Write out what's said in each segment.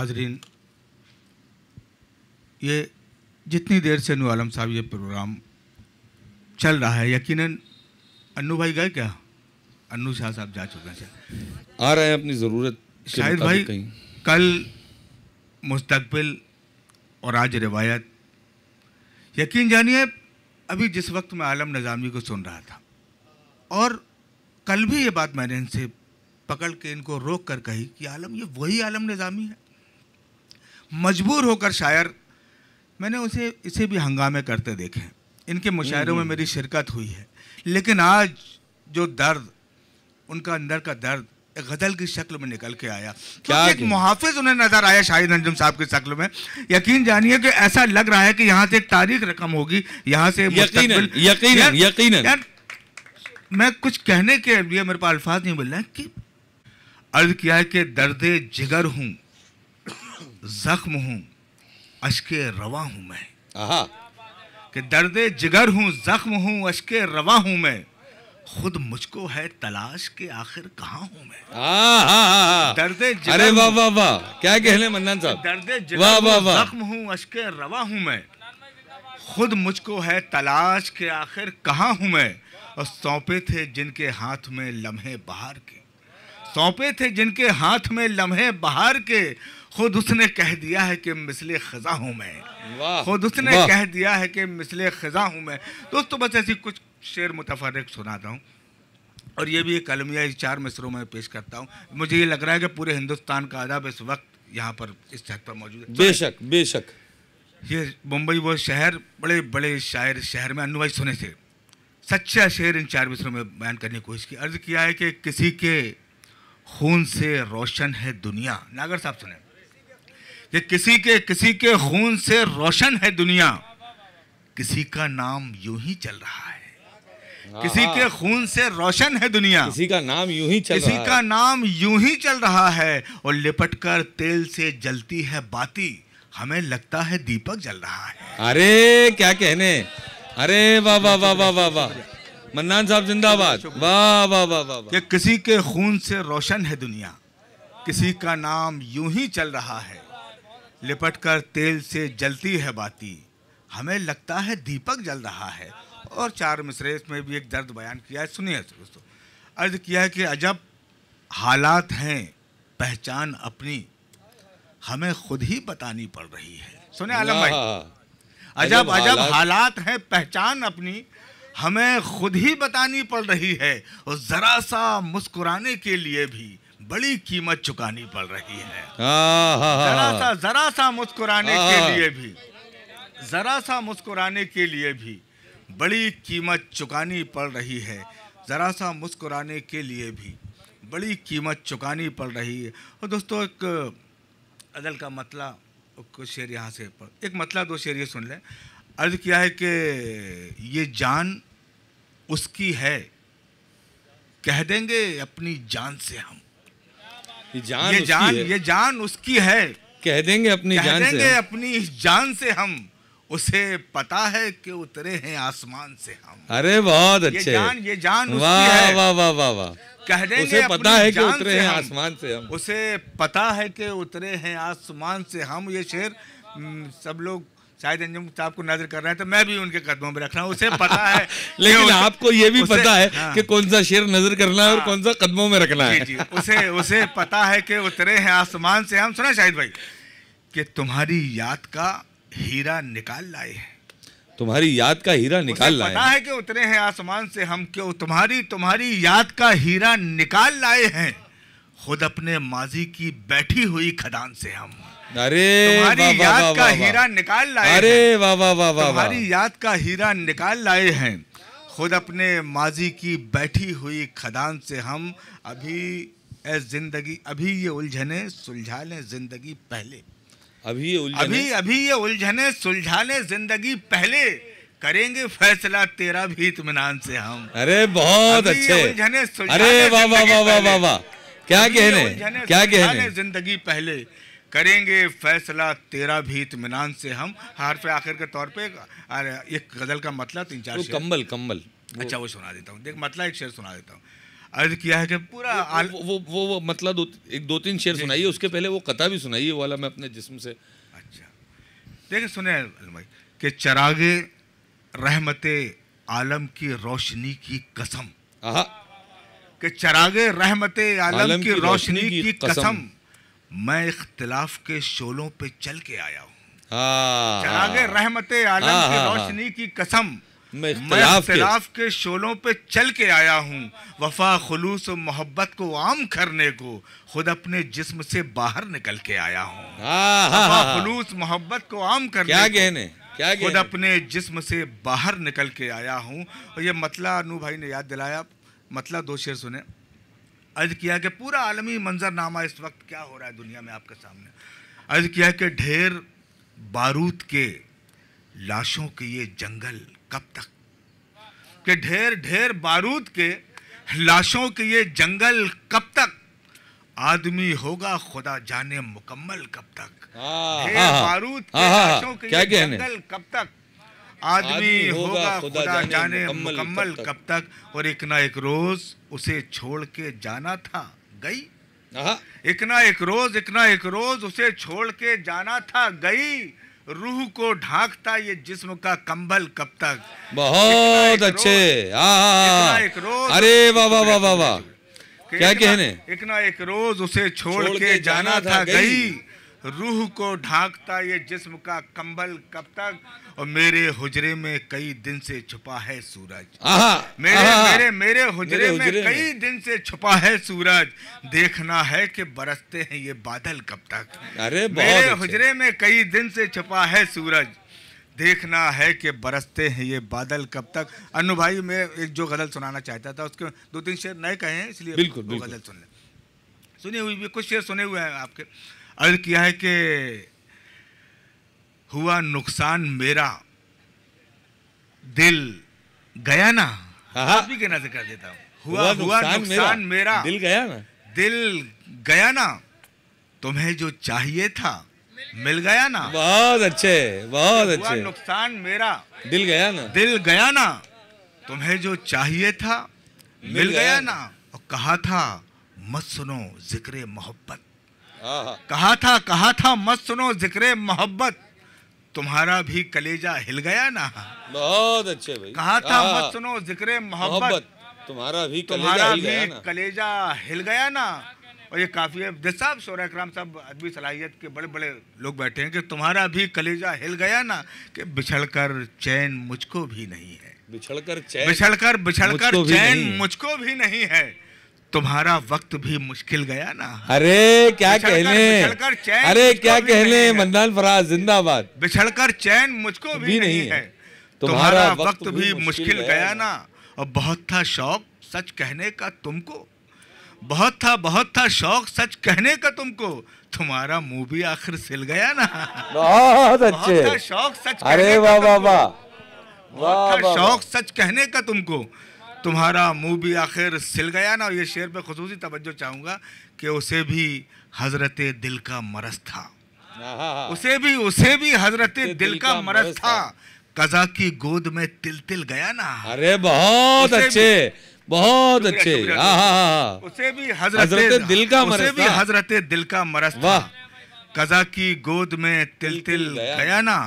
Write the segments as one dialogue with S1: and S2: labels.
S1: हाजरीन, ये जितनी देर से नूर आलम साहब ये प्रोग्राम चल रहा है, यकीनन अन्नू भाई गए क्या? अन्नू शाह साहब जा चुके हैं,
S2: आ रहे हैं अपनी ज़रूरत
S1: शाहिद भाई
S2: कहीं।
S1: कल मुस्तकबिल और आज रिवायत। यकीन जानिए, अभी जिस वक्त मैं आलम निज़ामी को सुन रहा था और कल भी ये बात मैंने इनसे पकड़ के इनको रोक कर कही कि आलम, ये वही आलम निज़ामी है। मजबूर होकर शायर मैंने इसे भी हंगामे करते देखे, इनके मुशायरों में मेरी शिरकत हुई है, लेकिन आज जो दर्द, उनका अंदर का दर्द एक गज़ल की शक्ल में निकल के आया। क्या एक मुहाफिज उन्हें नजर आया शाहिद अंजुम साहब की शक्ल में। यकीन जानिए कि ऐसा लग रहा है कि यहाँ से एक तारीख रकम होगी, यहाँ से यकीनन। मैं कुछ कहने के लिए मेरे पास अल्फाज नहीं मिल रहे हैं कि अर्ज किया है कि दर्दे जिगर हूँ, जख्म हूँ, अश्के रवा हूँ मैं। कि दर्दे जिगर हूँ, जख्म हूँ, अश्के रवा हूँ मैं, खुद मुझको है तलाश के आखिर कहाँ हूँ मैं। दर्दे जिगर,
S2: अरे वाह वाह वाह, क्या कहने मन्नान साहब।
S1: दर्दे जिगर, जख्म हूँ, अश्के रवा हूँ मैं, खुद मुझको है तलाश के आखिर कहाँ हूँ मैं। और सौंपे थे जिनके हाथ में लम्हे बहार के, सौंपे थे जिनके हाथ में लम्हे बहार के, खुद उसने कह दिया है कि मिसले खज़ा हूँ मैं। खुद उसने कह दिया है कि मिसले खज़ा हूँ मैं। दोस्तों, बस ऐसी कुछ शेर मुतफर्रिक सुनाता हूँ और ये भी एक अलमिया 4 मिसरों में पेश करता हूँ। मुझे ये लग रहा है कि पूरे हिंदुस्तान का अदब इस वक्त यहाँ पर इस छत पर मौजूद है।
S2: बेशक बेशक।
S1: ये मुंबई वो शहर, बड़े बड़े शायर शहर में अन्नू भाई सुने थे, सच्चा शेर इन 4 मिसरों में बयान करने की कोशिश की। अर्ज किया है कि किसी के खून से रोशन है दुनिया। नागर साहब सुने, कि किसी के खून से रोशन है दुनिया, किसी का नाम यूं ही चल रहा है। किसी के खून से रोशन है दुनिया,
S2: किसी का नाम यूं ही चल रहा है,
S1: किसी का नाम यूं ही चल रहा है। और लिपट कर तेल से जलती है बाती, हमें लगता है दीपक जल रहा है।
S2: अरे क्या कहने, अरे वाह वाह वाह वाह वाह वाह, मन्नान साहब जिंदाबाद। वाह वाह वाह वाह।
S1: कि किसी के खून से रोशन है दुनिया, किसी का नाम यूं ही चल रहा है, लिपट कर तेल से जलती है बाती, हमें लगता है दीपक जल रहा है। और 4 मिसरे में भी एक दर्द बयान किया है, सुनिए दोस्तों। अर्ज किया है कि अजब हालात हैं पहचान अपनी, हमें खुद ही बतानी पड़ रही है। सुने आलम भाई, अजब हालात हैं पहचान अपनी, हमें खुद ही बतानी पड़ रही है। और जरा सा मुस्कुराने के लिए भी बड़ी कीमत चुकानी पड़ रही है। जरा सा मुस्कुराने के लिए भी, जरा सा मुस्कुराने के लिए भी बड़ी कीमत चुकानी पड़ रही है। जरा सा मुस्कुराने के लिए भी बड़ी कीमत चुकानी पड़ रही है। और दोस्तों, एक अदल का मतला, कुछ शेर यहाँ से एक मतला 2 शेर ये सुन लें। अर्ज किया है कि ये जान उसकी है, कह देंगे अपनी जान से हम। ये जान उसकी है,
S2: कह देंगे अपनी
S1: जान से हम, उसे पता है कि उतरे हैं आसमान से हम।
S2: अरे बहुत अच्छे।
S1: ये जान उसकी
S2: है, वाह वाह वाह वाह।
S1: कह देंगे
S2: उसे पता है कि उतरे हैं आसमान से हम, उसे
S1: पता है कि उतरे हैं आसमान से हम। ये शेर सब लोग शायद अंजुम साहब को नजर कर रहे हैं, तो मैं भी उनके कदमों में रख रहा हूँ। उसे पता है
S2: लेकिन आपको ये भी पता है कि कौन सा शेर नजर करना है और कौन सा कदमों में रखना है।
S1: जी, उसे पता है कि उतरे हैं आसमान से हम। सुना शाहिद भाई कि तुम्हारी याद का हीरा निकाल लाए हैं,
S2: तुम्हारी याद का हीरा निकाल लाए।
S1: पता है कि उतरे हैं आसमान से हम, क्यों तुम्हारी याद का हीरा निकाल लाए हैं, खुद अपने माजी की बैठी हुई खदान से हम।
S2: अरे
S1: तुम्हारी याद का हीरा निकाल लाए।
S2: अरे वाह वाह वाह वाह।
S1: तुम्हारी याद का हीरा निकाल लाए हैं, खुद अपने माजी की बैठी हुई खदान से हम। अभी ये उलझने सुलझा लें जिंदगी पहले, अभी ये उलझने सुलझा लें जिंदगी पहले, करेंगे फैसला तेरा भी इत्मीनान से हम।
S2: अरे बहुत अच्छे। अरे वाह वाह वाह वाह वाह वाह, क्या कहने
S1: जिंदगी पहले, करेंगे फैसला तेरा भी इत्मीनान से हम। हर्फ आखिर के तौर पे एक गजल का मतलब 3-4 शेर।
S2: कम्बल
S1: अच्छा, वो सुना देता हूँ। देख, मतलब एक शेर सुना देता हूँ। अर्ज किया है कि पूरा
S2: वो मतलब एक दो तीन शेर सुनाइए, उसके पहले वो कथा भी सुनाइए वाला मैं अपने जिस्म से।
S1: अच्छा देखिए सुने भाई कि चरागे रहमते आलम की रोशनी की कसम, कि चरागे रहमते आलम की रोशनी की कसम, मैं इख्तिलाफ के शोलों पे चल के आया हूँ। चरागे रहमते आलम की रोशनी की कसम, मैं इख्तिलाफ के शोलों पे चल के आया हूँ। वफा खुलूस और मोहब्बत को आम करने को खुद अपने जिस्म से बाहर निकल के आया हूँ। वफा खुलूस मोहब्बत को आम करने क्या खुद अपने जिस्म से बाहर निकल के आया हूँ। और ये मतला अनु भाई ने याद दिलाया, मतला दो शेर सुने। अर्ज किया कि पूरा आलमी मंजरनामा इस वक्त क्या हो रहा है दुनिया में आपके सामने। अर्ज किया कि ढेर बारूद के लाशों के ये जंगल कब तक, कि ढेर ढेर बारूद के लाशों के ये जंगल कब तक, आदमी होगा खुदा जाने मुकम्मल कब तक। ढेर बारूद के लाशों के ये जंगल कब तक, आदमी होगा खुदा जाने मुकम्मल कब तक। और एक ना एक रोज उसे छोड़ के जाना था गई, एक ना एक रोज उसे छोड़ के जाना था गई। रूह को ढांकता ये जिस्म का कंबल कब तक।
S2: बहुत अच्छे, अरे वाह वाह वाह वाह वाह, क्या कहने।
S1: एक ना एक रोज उसे छोड़ के जाना था गई, रूह को ढांकता ये जिस्म का कंबल कब तक। और मेरे हुजरे में कई दिन से छुपा है सूरज, मेरे हुजरे में कई दिन से छुपा है सूरज, देखना है कि बरसते हैं ये बादल कब तक।
S2: अरे
S1: मेरे हुजरे में कई दिन से छुपा है सूरज, देखना है कि बरसते हैं ये बादल कब तक। अनु भाई मैं एक जो गजल सुनाना चाहता था, उसके दो तीन शेर नए कहे हैं, इसलिए
S2: बिल्कुल
S1: गजल सुन ले। सुनी हुई कुछ शेर सुने हुए हैं आपके। अर्ज किया है कि हुआ नुकसान मेरा दिल गया ना, आप भी कहना से कर देता हूँ। हुआ नुकसान मेरा
S2: दिल गया ना,
S1: दिल गया ना, तुम्हें जो चाहिए था मिल गया ना।
S2: बहुत अच्छे, बहुत अच्छे।
S1: हुआ नुकसान मेरा
S2: दिल गया ना, तुम्हें जो चाहिए था मिल गया ना। और कहा था मत सुनो जिक्र मोहब्बत, कहा था मत सुनो जिक्र मोहब्बत, तुम्हारा भी कलेजा हिल गया ना। बहुत अच्छे भाई।
S1: कहा था मत सुनो जिक्र मोहब्बत,
S2: तुम्हारा भी
S1: कलेजा हिल गया ना। और ये काफी है, जज साहब शोरा इकराम साहब अदबी सलाहियत के बड़े बड़े लोग बैठे हैं कि तुम्हारा भी कलेजा हिल गया ना, कि बिछड़कर चैन मुझको भी नहीं है, बिछड़कर चैन मुझको भी नहीं है, तुम्हारा वक्त भी मुश्किल गया ना।
S2: अरे क्या कहने, मन्नान फराज जिंदाबाद।
S1: बिछड़कर चैन मुझको भी नहीं है, तुम्हारा वक्त भी मुश्किल गया ना। और बहुत था शौक सच कहने का तुमको, बहुत था शौक सच कहने का तुमको, तुम्हारा मुंह भी आखिर सिल गया ना।
S2: बहुत अच्छे।
S1: बहुत था शौक सच,
S2: अरे वाह वाह वाह,
S1: बहुत था शौक सच कहने का तुमको, तुम्हारा मुंह भी आखिर सिल गया ना। और ये शेर पे खुसूसी तवज्जो चाहूंगा कि उसे भी हजरते दिल का मरज था, उसे भी हजरते दिल का मरज था, कज़ा की गोद में तिल तिल गया ना।
S2: अरे बहुत अच्छे, बहुत अच्छे।
S1: उसे भी हजरते दिल का मरज, उसे भी हजरते दिल का मरज था, कज़ा की गोद में तिल तिल गया ना,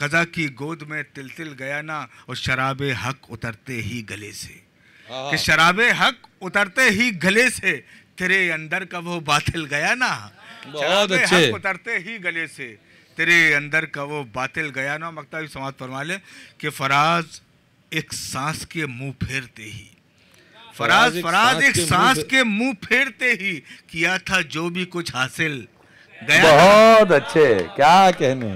S1: कज़ा की गोद में तिल तिल गया ना। और शराबे हक उतरते ही गले से, कि शराबे हक उतरते ही गले से, तेरे अंदर का वो बातिल गया ना।
S2: बहुत अच्छे।
S1: उतरते ही गले से, तेरे अंदर का वो बातिल गया ना। मकता भी समाज फरमा ले कि फराज एक सांस के मुंह फेरते ही, फराज एक सांस के मुंह फेरते ही, किया था जो भी कुछ हासिल गया।
S2: बहुत अच्छे, क्या कहने।